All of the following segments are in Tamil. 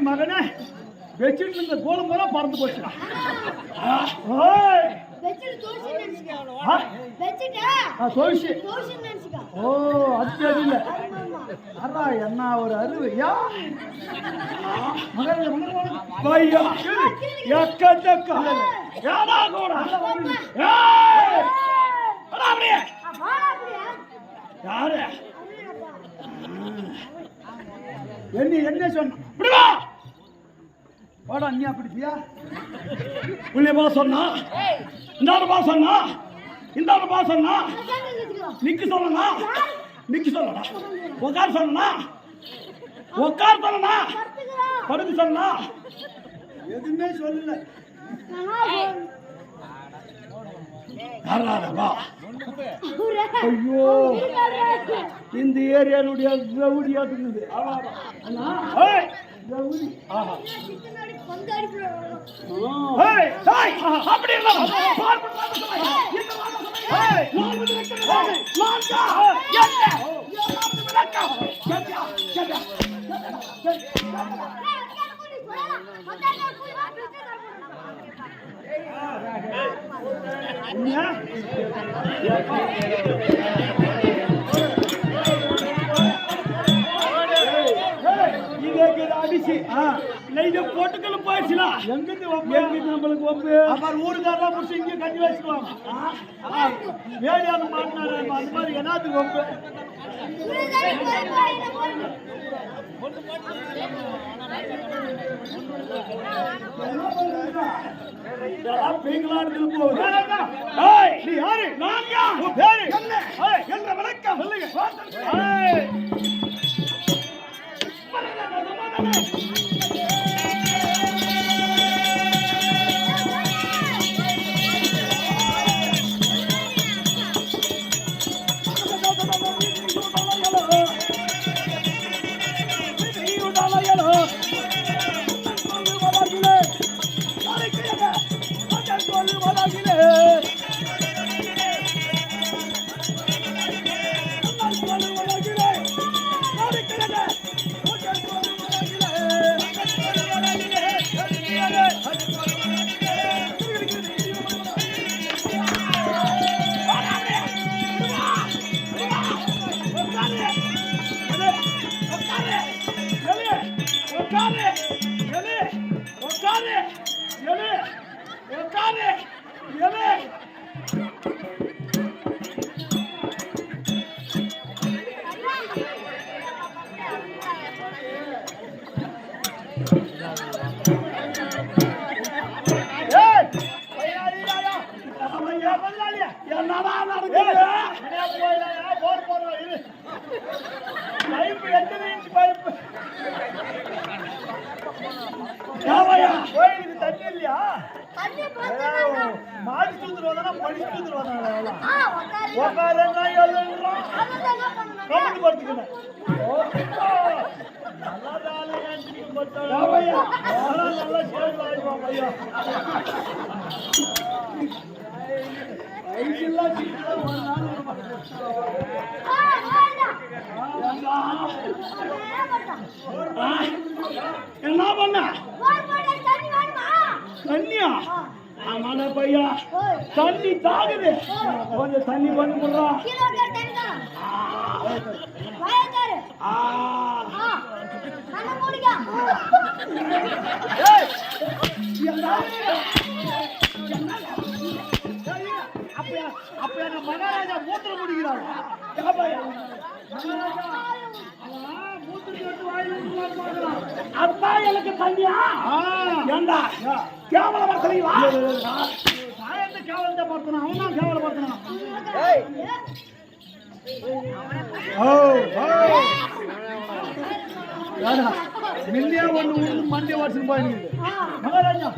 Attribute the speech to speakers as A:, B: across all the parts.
A: மகனே வெச்சிட்டு இருந்த கோலம் போல பறந்து போச்சுடா. ஓ அது தெரியல. அதான் என்ன ஒரு அறிவு யாரு என்ன சொன்ன வாடா நீ அப்படியா புள்ளியமா சொன்னா இந்த பா சொன்னா இந்த பா சொன்னா நிக்கு சொல்லனா நிக்கு சொல்லனா உட்கார் சொல்லனா உட்கார் சொல்லனா படுத்து சொல்லனா எதுவுமே சொல்லல. ஐயோ இந்த ஏரியாவுடைய ரவுடியாட்டுக்குது. போட்டுக்கல போயிடுச்சுனா எங்கிட்டு நம்மளுக்கு ஒப்பு அப்புறம் ஊருக்காரெல்லாம் முடிச்சு இங்கே கட்டி வச்சுக்குவாங்க. வேலையாளு மாட்டினாரு அது மாதிரி என்னத்துக்கு ஒப்பு வணக்கம் கோயிலுக்கு தண்ணி இல்லையா? மாடி தூந்துருவாதானா படி தூந்துருவாதானா? உட்காருன்னா எழுதுறோம் கமெண்ட் போட்டுக்கணும். நல்லா வேலையை நல்லா சேவ் ஆயிடுவாங்க ஐயா. ஐயெல்லாம் ஒரு நாள் என்ன பண்ண தண்ணியா ஆமாண்ணா பையா தண்ணி தாகுது கொஞ்சம் தண்ணி பண்ணி போடுறா அப்ப எங்க மகாராஜா மூத்திரம் முடிக்கிறார் அப்பா எனக்கு தண்ணியா ஏண்டா கேவலப்படுத்துறீங்களா நான் எந்த கேவலத்தை படுத்தணும் அவன் தான் கேவலப்படுத்தணும் மில்லியா ஒண்ணு மண்டிய வருஷம் போயிருக்கு மகாராஜா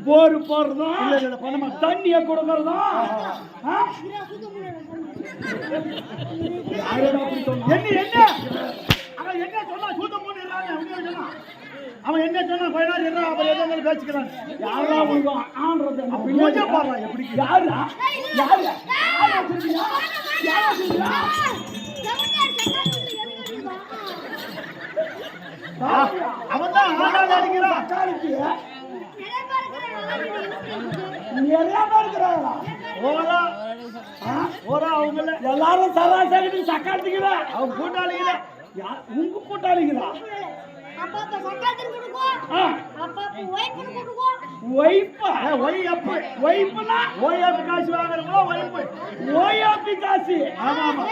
A: போர் போடுறதும் தண்ணிய கொடுக்கறதும் என்ன என்ன அவன் என்ன சொன்னா சூத்த போட்டு அவன் என்ன சொன்னா பதினாறு என்ன அவன் எதை பேசிக்கிறான் யாரா ஆன்றது எப்படி யாரா யாரு அவன் தான் அடிக்கிறான் அக்காளுக்கு எல்லாரும் சராசரி சக்காத்துக்குதா அவங்க கூட்டாளிகள உங்க கூட்டாளிகளா காசு வாங்குறவங்களா காசு ஆமா